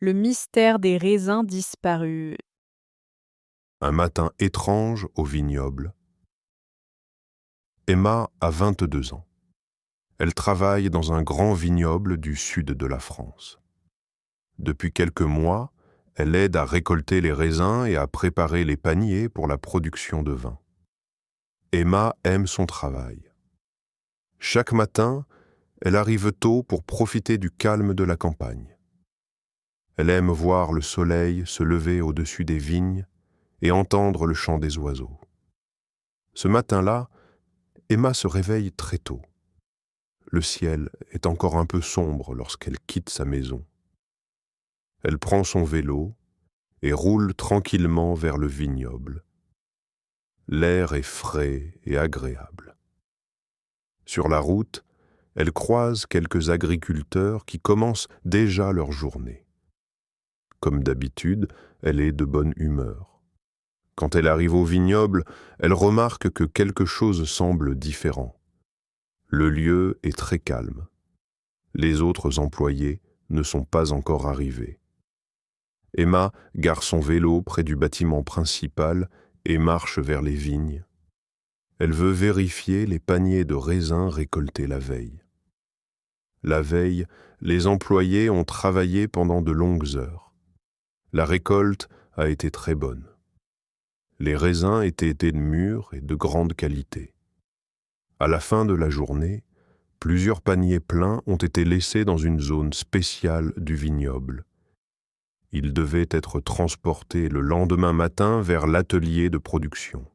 Le mystère des raisins disparus. Un matin étrange au vignoble. Emma a 22 ans. Elle travaille dans un grand vignoble du sud de la France. Depuis quelques mois, elle aide à récolter les raisins et à préparer les paniers pour la production de vin. Emma aime son travail. Chaque matin, elle arrive tôt pour profiter du calme de la campagne. Elle aime voir le soleil se lever au-dessus des vignes et entendre le chant des oiseaux. Ce matin-là, Emma se réveille très tôt. Le ciel est encore un peu sombre lorsqu'elle quitte sa maison. Elle prend son vélo et roule tranquillement vers le vignoble. L'air est frais et agréable. Sur la route, elle croise quelques agriculteurs qui commencent déjà leur journée. Comme d'habitude, elle est de bonne humeur. Quand elle arrive au vignoble, elle remarque que quelque chose semble différent. Le lieu est très calme. Les autres employés ne sont pas encore arrivés. Emma gare son vélo près du bâtiment principal et marche vers les vignes. Elle veut vérifier les paniers de raisins récoltés la veille. La veille, les employés ont travaillé pendant de longues heures. La récolte a été très bonne. Les raisins étaient mûrs et de grande qualité. À la fin de la journée, plusieurs paniers pleins ont été laissés dans une zone spéciale du vignoble. Ils devaient être transportés le lendemain matin vers l'atelier de production.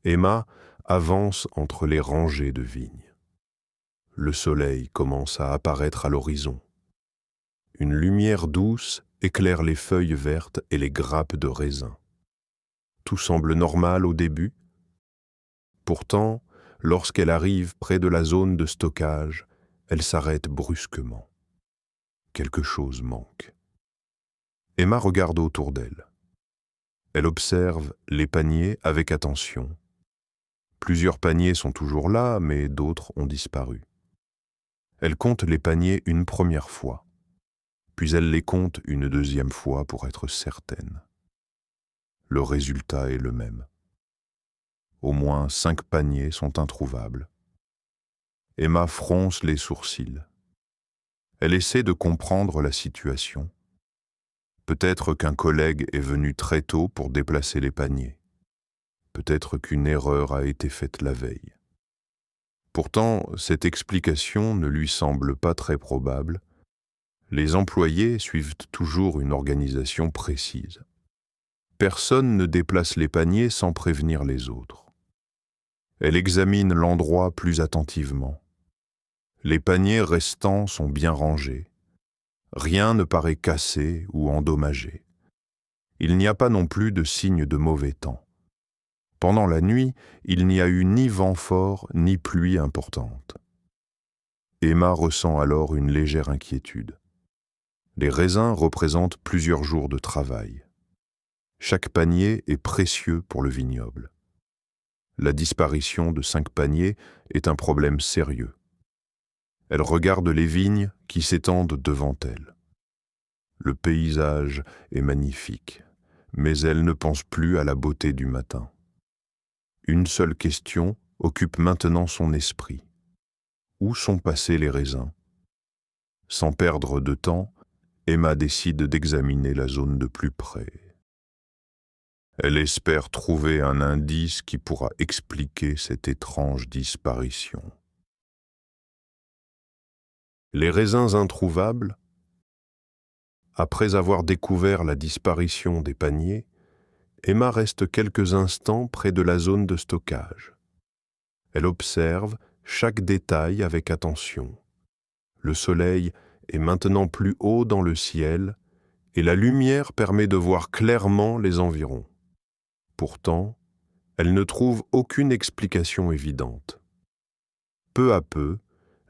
Emma avance entre les rangées de vignes. Le soleil commence à apparaître à l'horizon. Une lumière douce éclaire les feuilles vertes et les grappes de raisin. Tout semble normal au début. Pourtant, lorsqu'elle arrive près de la zone de stockage, elle s'arrête brusquement. Quelque chose manque. Emma regarde autour d'elle. Elle observe les paniers avec attention. Plusieurs paniers sont toujours là, mais d'autres ont disparu. Elle compte les paniers une première fois, puis elle les compte une deuxième fois pour être certaine. Le résultat est le même. Au moins 5 paniers sont introuvables. Emma fronce les sourcils. Elle essaie de comprendre la situation. Peut-être qu'un collègue est venu très tôt pour déplacer les paniers. Peut-être qu'une erreur a été faite la veille. Pourtant, cette explication ne lui semble pas très probable. Les employés suivent toujours une organisation précise. Personne ne déplace les paniers sans prévenir les autres. Elle examine l'endroit plus attentivement. Les paniers restants sont bien rangés. Rien ne paraît cassé ou endommagé. Il n'y a pas non plus de signe de mauvais temps. Pendant la nuit, il n'y a eu ni vent fort ni pluie importante. Emma ressent alors une légère inquiétude. Les raisins représentent plusieurs jours de travail. Chaque panier est précieux pour le vignoble. La disparition de 5 paniers est un problème sérieux. Elle regarde les vignes qui s'étendent devant elle. Le paysage est magnifique, mais elle ne pense plus à la beauté du matin. Une seule question occupe maintenant son esprit. Où sont passés les raisins? Sans perdre de temps, Emma décide d'examiner la zone de plus près. Elle espère trouver un indice qui pourra expliquer cette étrange disparition. Les raisins introuvables. Après avoir découvert la disparition des paniers, Emma reste quelques instants près de la zone de stockage. Elle observe chaque détail avec attention. Le soleil est maintenant plus haut dans le ciel et la lumière permet de voir clairement les environs. Pourtant, elle ne trouve aucune explication évidente. Peu à peu,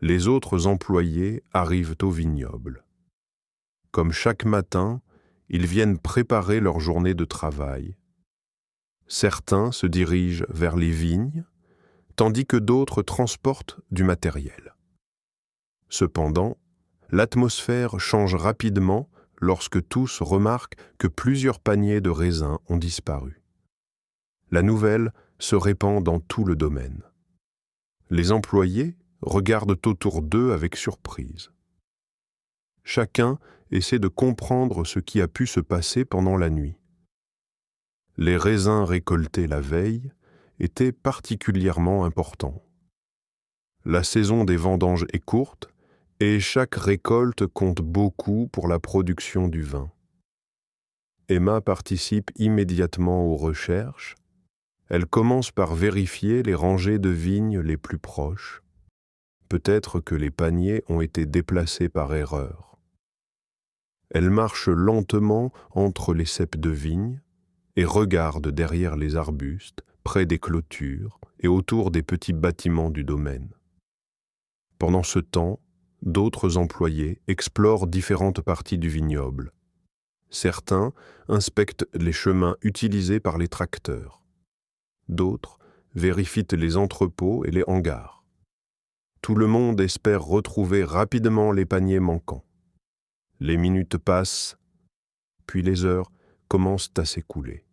les autres employés arrivent au vignoble. Comme chaque matin, ils viennent préparer leur journée de travail. Certains se dirigent vers les vignes, tandis que d'autres transportent du matériel. Cependant, l'atmosphère change rapidement lorsque tous remarquent que plusieurs paniers de raisins ont disparu. La nouvelle se répand dans tout le domaine. Les employés regardent autour d'eux avec surprise. Chacun essaie de comprendre ce qui a pu se passer pendant la nuit. Les raisins récoltés la veille étaient particulièrement importants. La saison des vendanges est courte et chaque récolte compte beaucoup pour la production du vin. Emma participe immédiatement aux recherches. Elle commence par vérifier les rangées de vignes les plus proches. Peut-être que les paniers ont été déplacés par erreur. Elle marche lentement entre les ceps de vigne et regarde derrière les arbustes, près des clôtures et autour des petits bâtiments du domaine. Pendant ce temps, d'autres employés explorent différentes parties du vignoble. Certains inspectent les chemins utilisés par les tracteurs. D'autres vérifient les entrepôts et les hangars. Tout le monde espère retrouver rapidement les paniers manquants. Les minutes passent, puis les heures commencent à s'écouler.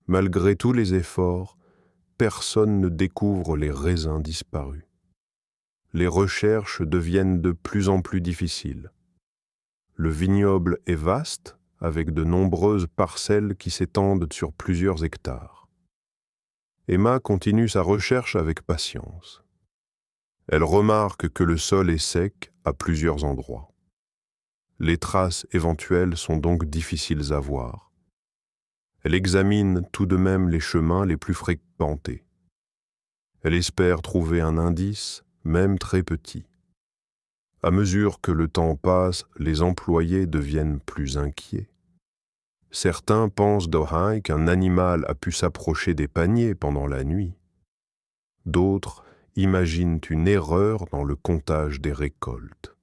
Malgré tous les efforts, personne ne découvre les raisins disparus. Les recherches deviennent de plus en plus difficiles. Le vignoble est vaste, avec de nombreuses parcelles qui s'étendent sur plusieurs hectares. Emma continue sa recherche avec patience. Elle remarque que le sol est sec à plusieurs endroits. Les traces éventuelles sont donc difficiles à voir. Elle examine tout de même les chemins les plus fréquentés. Elle espère trouver un indice, même très petit. À mesure que le temps passe, les employés deviennent plus inquiets. Certains pensent d'Ohai qu'un animal a pu s'approcher des paniers pendant la nuit. D'autres imaginent une erreur dans le comptage des récoltes.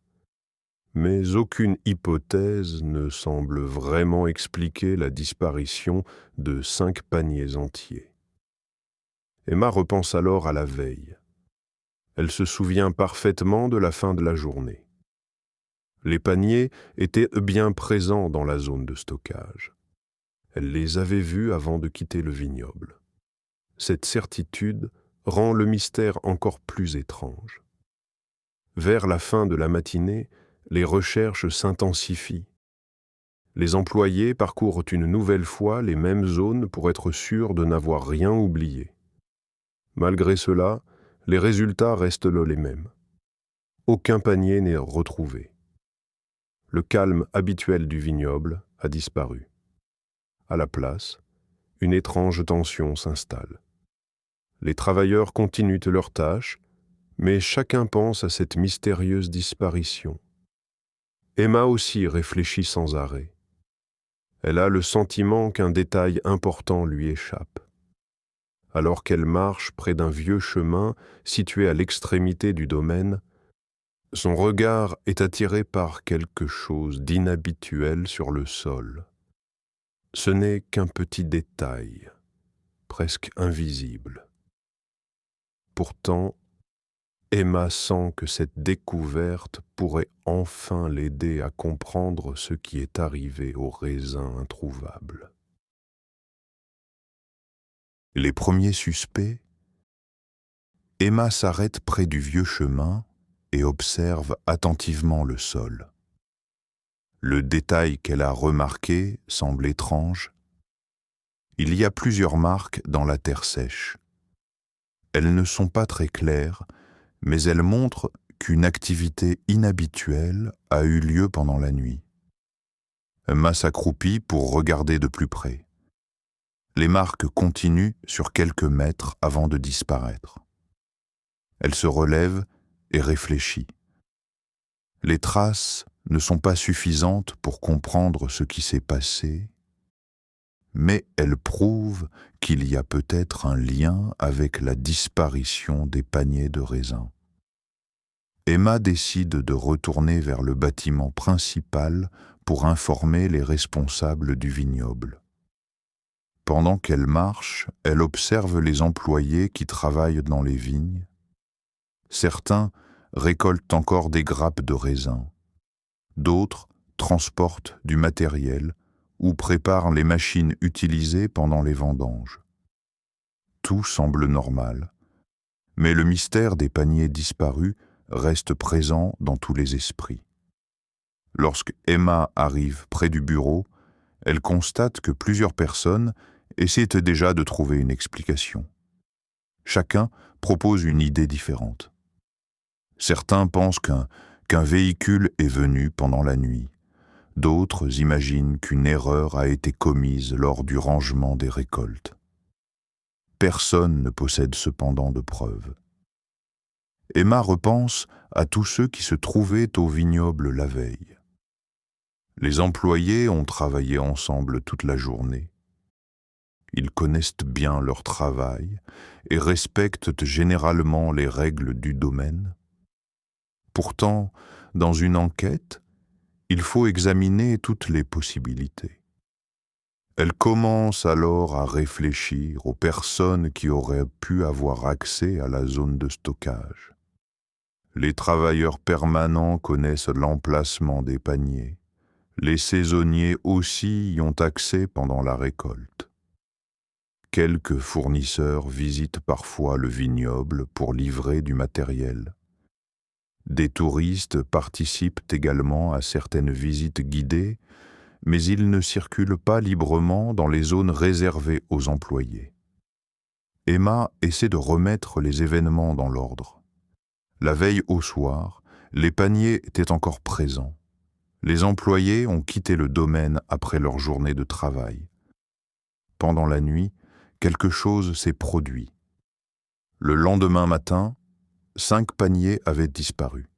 Mais aucune hypothèse ne semble vraiment expliquer la disparition de 5 paniers entiers. Emma repense alors à la veille. Elle se souvient parfaitement de la fin de la journée. Les paniers étaient bien présents dans la zone de stockage. Elle les avait vus avant de quitter le vignoble. Cette certitude rend le mystère encore plus étrange. Vers la fin de la matinée, les recherches s'intensifient. Les employés parcourent une nouvelle fois les mêmes zones pour être sûrs de n'avoir rien oublié. Malgré cela, les résultats restent les mêmes. Aucun panier n'est retrouvé. Le calme habituel du vignoble a disparu. À la place, une étrange tension s'installe. Les travailleurs continuent leurs tâches, mais chacun pense à cette mystérieuse disparition. Emma aussi réfléchit sans arrêt. Elle a le sentiment qu'un détail important lui échappe. Alors qu'elle marche près d'un vieux chemin situé à l'extrémité du domaine, son regard est attiré par quelque chose d'inhabituel sur le sol. Ce n'est qu'un petit détail, presque invisible. Pourtant, Emma sent que cette découverte pourrait enfin l'aider à comprendre ce qui est arrivé aux raisins introuvables. Les premiers suspects. Emma s'arrête près du vieux chemin et observe attentivement le sol. Le détail qu'elle a remarqué semble étrange. Il y a plusieurs marques dans la terre sèche. Elles ne sont pas très claires, mais elles montrent qu'une activité inhabituelle a eu lieu pendant la nuit. Emma s'accroupit pour regarder de plus près. Les marques continuent sur quelques mètres avant de disparaître. Elle se relève et réfléchit. Les traces ne sont pas suffisantes pour comprendre ce qui s'est passé, mais elles prouvent qu'il y a peut-être un lien avec la disparition des paniers de raisins. Emma décide de retourner vers le bâtiment principal pour informer les responsables du vignoble. Pendant qu'elle marche, elle observe les employés qui travaillent dans les vignes. Certains récoltent encore des grappes de raisins. D'autres transportent du matériel ou préparent les machines utilisées pendant les vendanges. Tout semble normal, mais le mystère des paniers disparus reste présent dans tous les esprits. Lorsque Emma arrive près du bureau, elle constate que plusieurs personnes essaient déjà de trouver une explication. Chacun propose une idée différente. Certains pensent qu'un véhicule est venu pendant la nuit. D'autres imaginent qu'une erreur a été commise lors du rangement des récoltes. Personne ne possède cependant de preuves. Emma repense à tous ceux qui se trouvaient au vignoble la veille. Les employés ont travaillé ensemble toute la journée. Ils connaissent bien leur travail et respectent généralement les règles du domaine. Pourtant, dans une enquête, il faut examiner toutes les possibilités. Elle commence alors à réfléchir aux personnes qui auraient pu avoir accès à la zone de stockage. Les travailleurs permanents connaissent l'emplacement des paniers. Les saisonniers aussi y ont accès pendant la récolte. Quelques fournisseurs visitent parfois le vignoble pour livrer du matériel. Des touristes participent également à certaines visites guidées, mais ils ne circulent pas librement dans les zones réservées aux employés. Emma essaie de remettre les événements dans l'ordre. La veille au soir, les paniers étaient encore présents. Les employés ont quitté le domaine après leur journée de travail. Pendant la nuit, quelque chose s'est produit. Le lendemain matin, 5 paniers avaient disparu.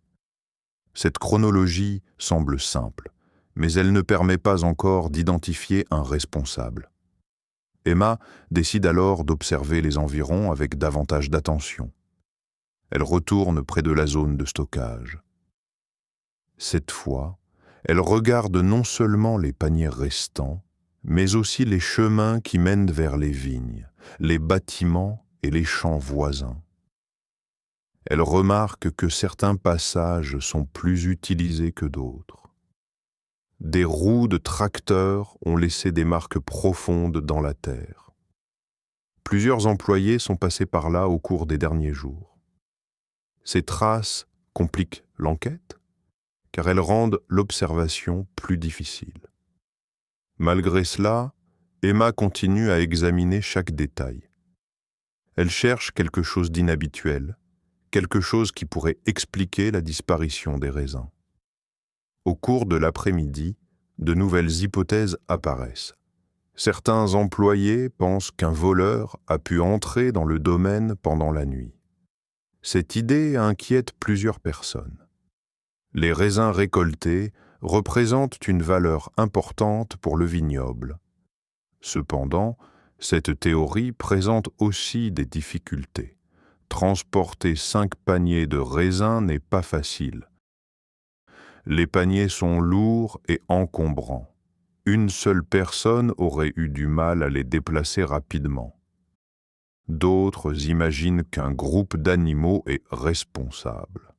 Cette chronologie semble simple, mais elle ne permet pas encore d'identifier un responsable. Emma décide alors d'observer les environs avec davantage d'attention. Elle retourne près de la zone de stockage. Cette fois, elle regarde non seulement les paniers restants, mais aussi les chemins qui mènent vers les vignes, les bâtiments et les champs voisins. Elle remarque que certains passages sont plus utilisés que d'autres. Des roues de tracteurs ont laissé des marques profondes dans la terre. Plusieurs employés sont passés par là au cours des derniers jours. Ces traces compliquent l'enquête, car elles rendent l'observation plus difficile. Malgré cela, Emma continue à examiner chaque détail. Elle cherche quelque chose d'inhabituel, quelque chose qui pourrait expliquer la disparition des raisins. Au cours de l'après-midi, de nouvelles hypothèses apparaissent. Certains employés pensent qu'un voleur a pu entrer dans le domaine pendant la nuit. Cette idée inquiète plusieurs personnes. Les raisins récoltés représentent une valeur importante pour le vignoble. Cependant, cette théorie présente aussi des difficultés. Transporter 5 paniers de raisins n'est pas facile. Les paniers sont lourds et encombrants. Une seule personne aurait eu du mal à les déplacer rapidement. D'autres imaginent qu'un groupe d'animaux est responsable.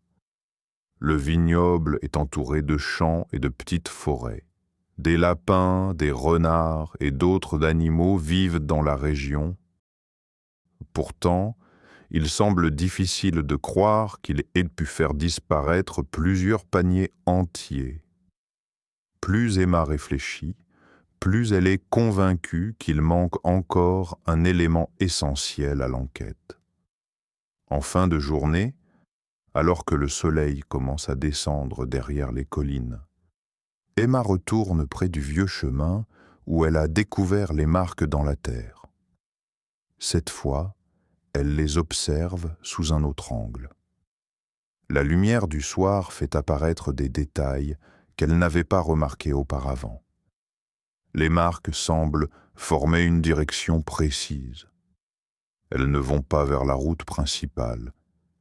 Le vignoble est entouré de champs et de petites forêts. Des lapins, des renards et d'autres animaux vivent dans la région. Pourtant, il semble difficile de croire qu'il ait pu faire disparaître plusieurs paniers entiers. Plus Emma réfléchit, plus elle est convaincue qu'il manque encore un élément essentiel à l'enquête. En fin de journée, alors que le soleil commence à descendre derrière les collines, Emma retourne près du vieux chemin où elle a découvert les marques dans la terre. Cette fois, elle les observe sous un autre angle. La lumière du soir fait apparaître des détails qu'elle n'avait pas remarqués auparavant. Les marques semblent former une direction précise. Elles ne vont pas vers la route principale.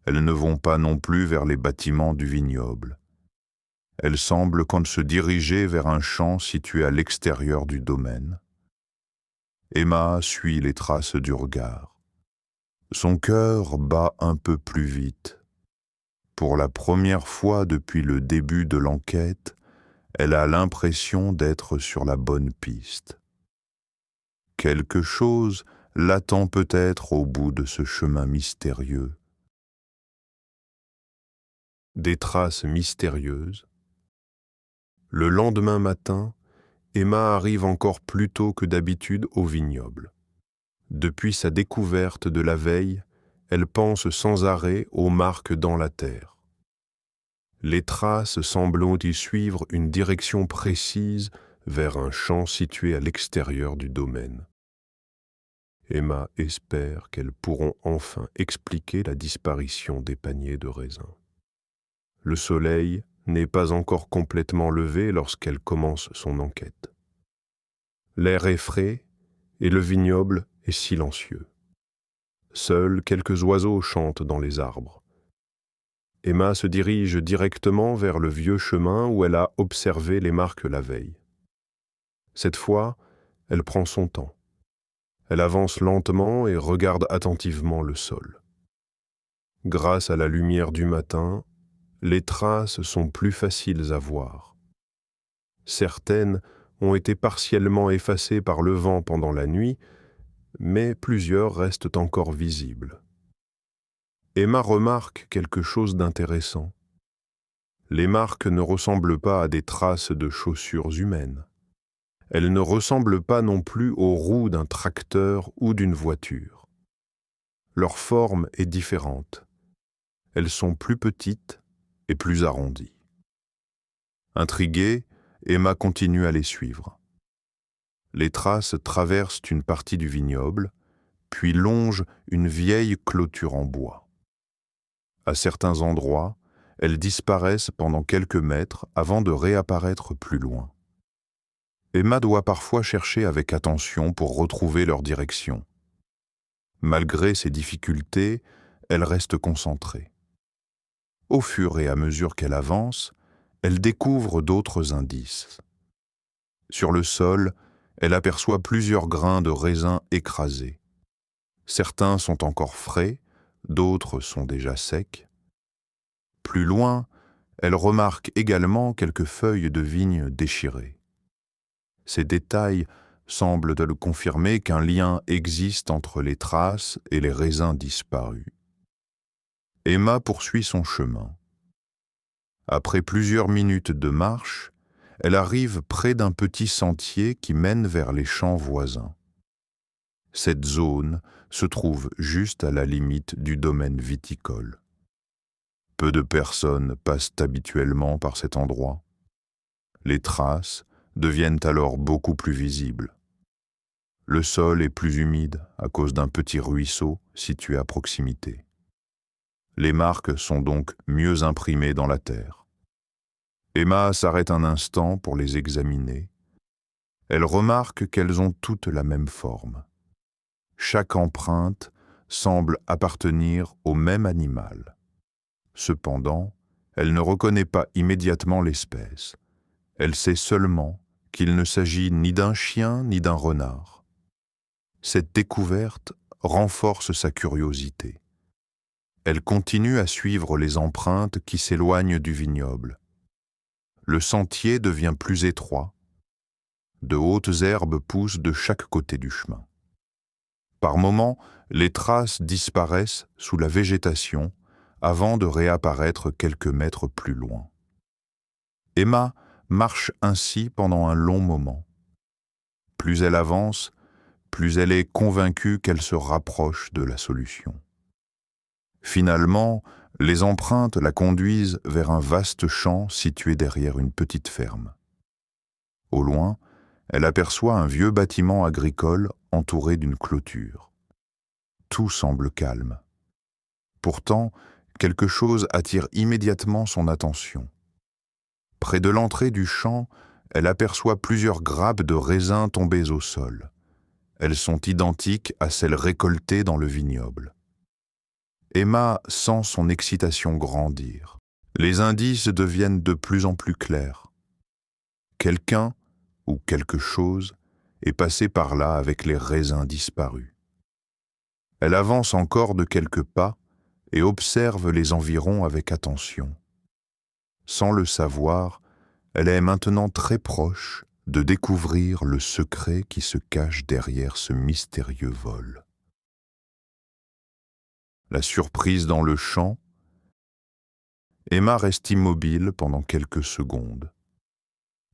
Elles ne vont pas non plus vers les bâtiments du vignoble. Elles semblent comme se diriger vers un champ situé à l'extérieur du domaine. Emma suit les traces du regard. Son cœur bat un peu plus vite. Pour la première fois depuis le début de l'enquête, Elle a l'impression d'être sur la bonne piste. Quelque chose l'attend peut-être au bout de ce chemin mystérieux. Des traces mystérieuses. Le lendemain matin, Emma arrive encore plus tôt que d'habitude au vignoble. Depuis sa découverte de la veille, elle pense sans arrêt aux marques dans la terre. Les traces semblent y suivre une direction précise vers un champ situé à l'extérieur du domaine. Emma espère qu'elles pourront enfin expliquer la disparition des paniers de raisins. Le soleil n'est pas encore complètement levé lorsqu'elle commence son enquête. L'air est frais et le vignoble est silencieux. Seuls quelques oiseaux chantent dans les arbres. Emma se dirige directement vers le vieux chemin où elle a observé les marques la veille. Cette fois, elle prend son temps. Elle avance lentement et regarde attentivement le sol. Grâce à la lumière du matin, les traces sont plus faciles à voir. Certaines ont été partiellement effacées par le vent pendant la nuit, mais plusieurs restent encore visibles. Emma remarque quelque chose d'intéressant. Les marques ne ressemblent pas à des traces de chaussures humaines. Elles ne ressemblent pas non plus aux roues d'un tracteur ou d'une voiture. Leur forme est différente. Elles sont plus petites et plus arrondies. Intriguée, Emma continue à les suivre. Les traces traversent une partie du vignoble, puis longent une vieille clôture en bois. À certains endroits, elles disparaissent pendant quelques mètres avant de réapparaître plus loin. Emma doit parfois chercher avec attention pour retrouver leur direction. Malgré ces difficultés, elle reste concentrée. Au fur et à mesure qu'elle avance, elle découvre d'autres indices. Sur le sol, elle aperçoit plusieurs grains de raisin écrasés. Certains sont encore frais, d'autres sont déjà secs. Plus loin, elle remarque également quelques feuilles de vigne déchirées. Ces détails semblent le confirmer qu'un lien existe entre les traces et les raisins disparus. Emma poursuit son chemin. Après plusieurs minutes de marche, elle arrive près d'un petit sentier qui mène vers les champs voisins. Cette zone se trouve juste à la limite du domaine viticole. Peu de personnes passent habituellement par cet endroit. Les traces deviennent alors beaucoup plus visibles. Le sol est plus humide à cause d'un petit ruisseau situé à proximité. Les marques sont donc mieux imprimées dans la terre. Emma s'arrête un instant pour les examiner. Elle remarque qu'elles ont toutes la même forme. Chaque empreinte semble appartenir au même animal. Cependant, elle ne reconnaît pas immédiatement l'espèce. Elle sait seulement qu'il ne s'agit ni d'un chien ni d'un renard. Cette découverte renforce sa curiosité. Elle continue à suivre les empreintes qui s'éloignent du vignoble. Le sentier devient plus étroit. De hautes herbes poussent de chaque côté du chemin. Par moments, les traces disparaissent sous la végétation avant de réapparaître quelques mètres plus loin. Emma marche ainsi pendant un long moment. Plus elle avance, plus elle est convaincue qu'elle se rapproche de la solution. Finalement, les empreintes la conduisent vers un vaste champ situé derrière une petite ferme. Au loin, elle aperçoit un vieux bâtiment agricole entouré d'une clôture. Tout semble calme. Pourtant, quelque chose attire immédiatement son attention. Près de l'entrée du champ, elle aperçoit plusieurs grappes de raisins tombées au sol. Elles sont identiques à celles récoltées dans le vignoble. Emma sent son excitation grandir. Les indices deviennent de plus en plus clairs. Quelqu'un ou quelque chose est passé par là avec les raisins disparus. Elle avance encore de quelques pas et observe les environs avec attention. Sans le savoir, Elle est maintenant très proche de découvrir le secret qui se cache derrière ce mystérieux vol. La surprise dans le champ, Emma reste immobile pendant quelques secondes.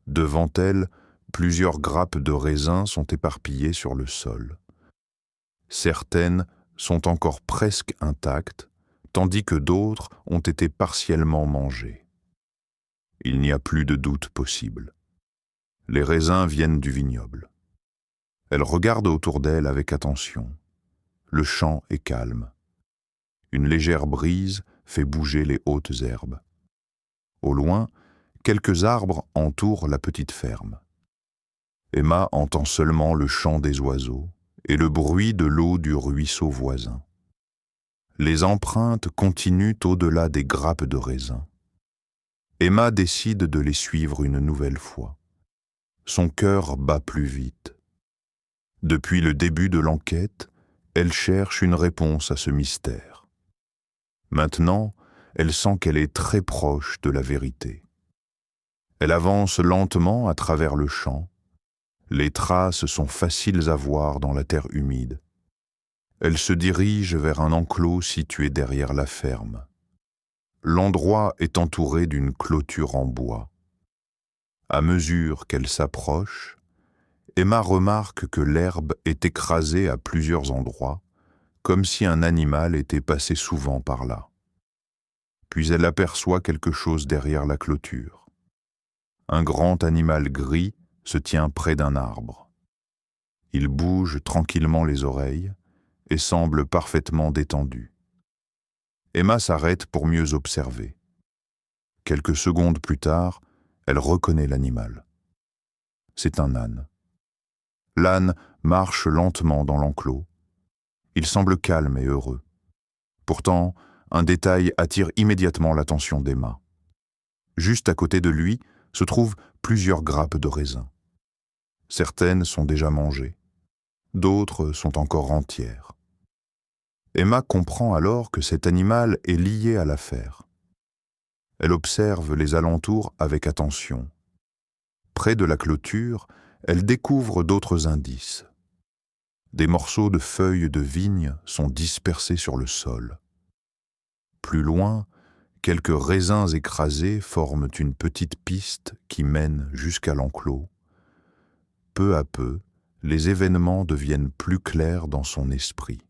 Devant elle, plusieurs grappes de raisins sont éparpillées sur le sol. Certaines sont encore presque intactes, tandis que d'autres ont été partiellement mangées. Il n'y a plus de doute possible. Les raisins viennent du vignoble. Elle regarde autour d'elle avec attention. Le champ est calme. Une légère brise fait bouger les hautes herbes. Au loin, quelques arbres entourent la petite ferme. Emma entend seulement le chant des oiseaux et le bruit de l'eau du ruisseau voisin. Les empreintes continuent au-delà des grappes de raisin. Emma décide de les suivre une nouvelle fois. Son cœur bat plus vite. Depuis le début de l'enquête, elle cherche une réponse à ce mystère. Maintenant, elle sent qu'elle est très proche de la vérité. Elle avance lentement à travers le champ. Les traces sont faciles à voir dans la terre humide. Elle se dirige vers un enclos situé derrière la ferme. L'endroit est entouré d'une clôture en bois. À mesure qu'elle s'approche, Emma remarque que l'herbe est écrasée à plusieurs endroits, comme si un animal était passé souvent par là. Puis elle aperçoit quelque chose derrière la clôture. Un grand animal gris se tient près d'un arbre. Il bouge tranquillement les oreilles et semble parfaitement détendu. Emma s'arrête pour mieux observer. Quelques secondes plus tard, elle reconnaît l'animal. C'est un âne. L'âne marche lentement dans l'enclos. Il semble calme et heureux. Pourtant, un détail attire immédiatement l'attention d'Emma. Juste à côté de lui se trouvent plusieurs grappes de raisin. Certaines sont déjà mangées, d'autres sont encore entières. Emma comprend alors que cet animal est lié à l'affaire. Elle observe les alentours avec attention. Près de la clôture, elle découvre d'autres indices. Des morceaux de feuilles de vigne sont dispersés sur le sol. Plus loin, quelques raisins écrasés forment une petite piste qui mène jusqu'à l'enclos. Peu à peu, les événements deviennent plus clairs dans son esprit.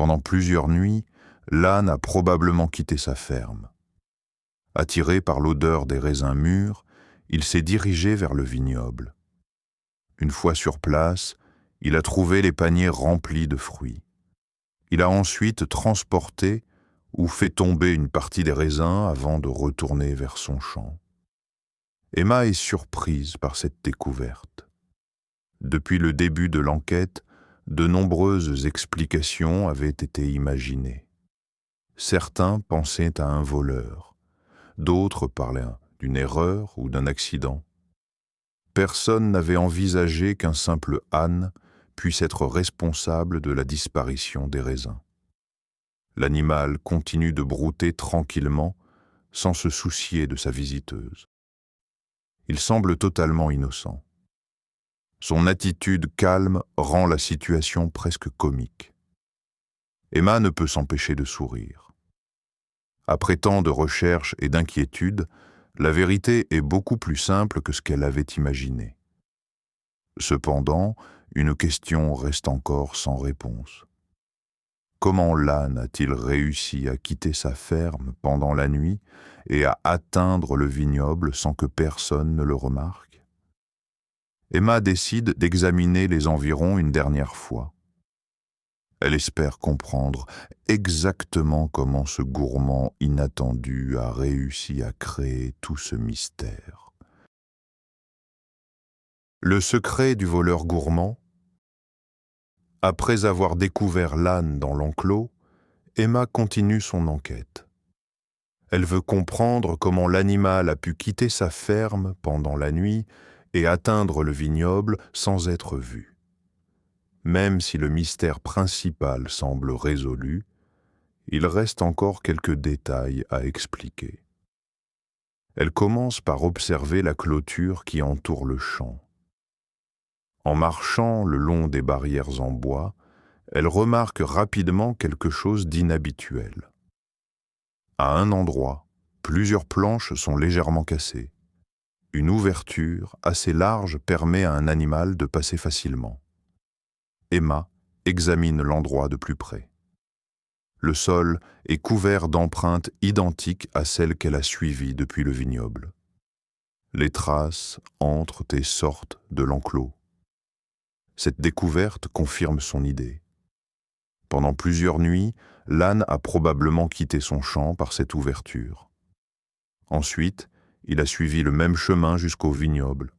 Pendant plusieurs nuits, l'âne a probablement quitté sa ferme. Attiré par l'odeur des raisins mûrs, il s'est dirigé vers le vignoble. Une fois sur place, il a trouvé les paniers remplis de fruits. Il a ensuite transporté ou fait tomber une partie des raisins avant de retourner vers son champ. Emma est surprise par cette découverte. Depuis le début de l'enquête, de nombreuses explications avaient été imaginées. Certains pensaient à un voleur, d'autres parlaient d'une erreur ou d'un accident. Personne n'avait envisagé qu'un simple âne puisse être responsable de la disparition des raisins. L'animal continue de brouter tranquillement, sans se soucier de sa visiteuse. Il semble totalement innocent. Son attitude calme rend la situation presque comique. Emma ne peut s'empêcher de sourire. Après tant de recherches et d'inquiétudes, la vérité est beaucoup plus simple que ce qu'elle avait imaginé. Cependant, une question reste encore sans réponse. Comment l'âne a-t-il réussi à quitter sa ferme pendant la nuit et à atteindre le vignoble sans que personne ne le remarque? Emma décide d'examiner les environs une dernière fois. Elle espère comprendre exactement comment ce gourmand inattendu a réussi à créer tout ce mystère. Le secret du voleur gourmand. Après avoir découvert l'âne dans l'enclos, Emma continue son enquête. Elle veut comprendre comment l'animal a pu quitter sa ferme pendant la nuit et atteindre le vignoble sans être vu. Même si le mystère principal semble résolu, il reste encore quelques détails à expliquer. Elle commence par observer la clôture qui entoure le champ. En marchant le long des barrières en bois, elle remarque rapidement quelque chose d'inhabituel. À un endroit, plusieurs planches sont légèrement cassées. Une ouverture assez large permet à un animal de passer facilement. Emma examine l'endroit de plus près. Le sol est couvert d'empreintes identiques à celles qu'elle a suivies depuis le vignoble. Les traces entrent et sortent de l'enclos. Cette découverte confirme son idée. Pendant plusieurs nuits, l'âne a probablement quitté son champ par cette ouverture. Ensuite, il a suivi le même chemin jusqu'au vignoble.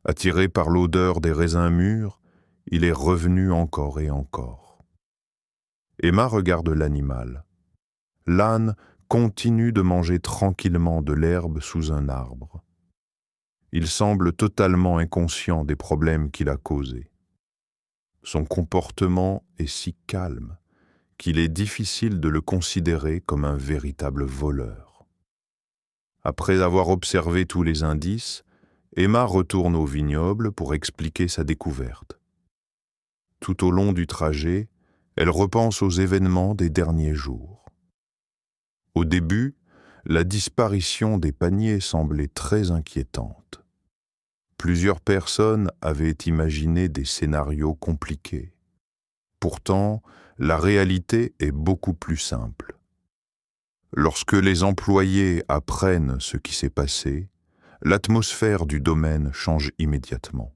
Attiré par l'odeur des raisins mûrs, il est revenu encore et encore. Emma regarde l'animal. L'âne continue de manger tranquillement de l'herbe sous un arbre. Il semble totalement inconscient des problèmes qu'il a causés. Son comportement est si calme qu'il est difficile de le considérer comme un véritable voleur. Après avoir observé tous les indices, Emma retourne au vignoble pour expliquer sa découverte. Tout au long du trajet, elle repense aux événements des derniers jours. Au début, la disparition des paniers semblait très inquiétante. Plusieurs personnes avaient imaginé des scénarios compliqués. Pourtant, la réalité est beaucoup plus simple. Lorsque les employés apprennent ce qui s'est passé, l'atmosphère du domaine change immédiatement.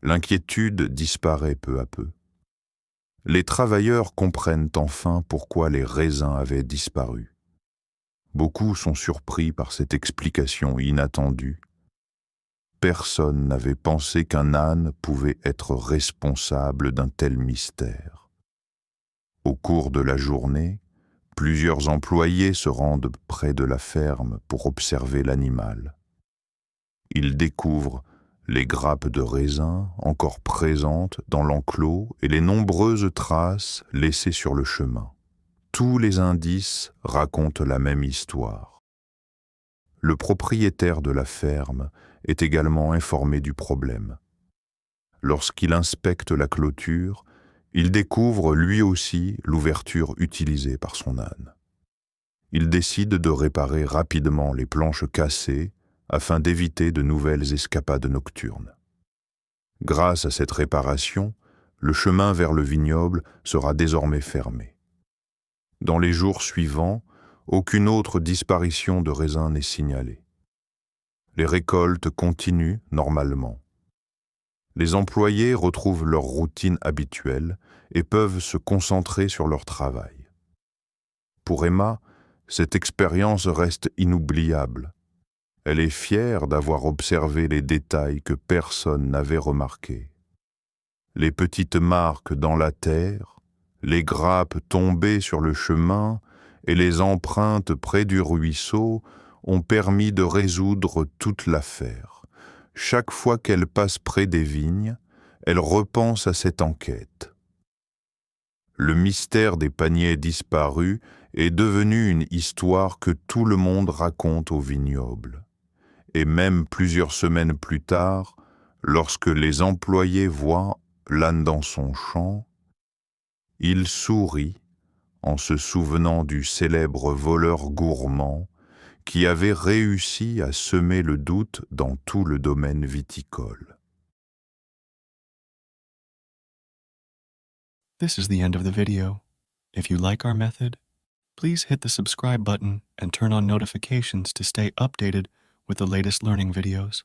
L'inquiétude disparaît peu à peu. Les travailleurs comprennent enfin pourquoi les raisins avaient disparu. Beaucoup sont surpris par cette explication inattendue. Personne n'avait pensé qu'un âne pouvait être responsable d'un tel mystère. Au cours de la journée, plusieurs employés se rendent près de la ferme pour observer l'animal. Ils découvrent les grappes de raisin encore présentes dans l'enclos et les nombreuses traces laissées sur le chemin. Tous les indices racontent la même histoire. Le propriétaire de la ferme est également informé du problème. Lorsqu'il inspecte la clôture, il découvre lui aussi l'ouverture utilisée par son âne. Il décide de réparer rapidement les planches cassées afin d'éviter de nouvelles escapades nocturnes. Grâce à cette réparation, le chemin vers le vignoble sera désormais fermé. Dans les jours suivants, aucune autre disparition de raisins n'est signalée. Les récoltes continuent normalement. Les employés retrouvent leur routine habituelle et peuvent se concentrer sur leur travail. Pour Emma, cette expérience reste inoubliable. Elle est fière d'avoir observé les détails que personne n'avait remarqués. Les petites marques dans la terre, les grappes tombées sur le chemin et les empreintes près du ruisseau ont permis de résoudre toute l'affaire. Chaque fois qu'elle passe près des vignes, elle repense à cette enquête. Le mystère des paniers disparus est devenu une histoire que tout le monde raconte au vignoble. Et même plusieurs semaines plus tard, lorsque les employés voient l'âne dans son champ, ils sourient en se souvenant du célèbre voleur gourmand qui avait réussi à semer le doute dans tout le domaine viticole. This is the end of the video. If you like our method, please hit the subscribe button and turn on notifications to stay updated with the latest learning videos.